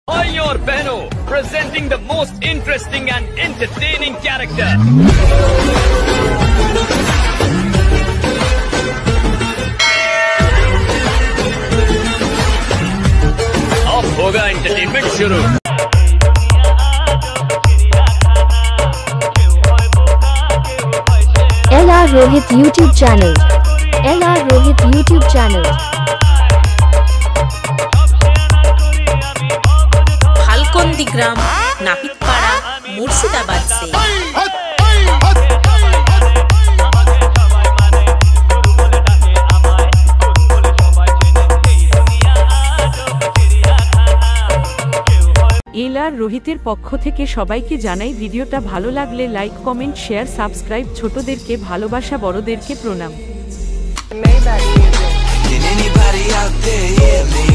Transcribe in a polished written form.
भाई और बहनों, presenting the most interesting and entertaining character. अब होगा एंटरटेनमेंट शुरू। LR Rohit YouTube channel. LR Rohit YouTube channel. फाल्कोंदी ग्राम नापितपाड़ा मुर्शिदाबाद से এলআর রোহিতের পক্ষ থেকে সবাইকে জানাই ভিডিওটা ভালো লাগলে লাইক কমেন্ট শেয়ার সাবস্ক্রাইব। ছোটদেরকে ভালোবাসা, বড়দেরকে প্রণাম। Can anybody out there hear me?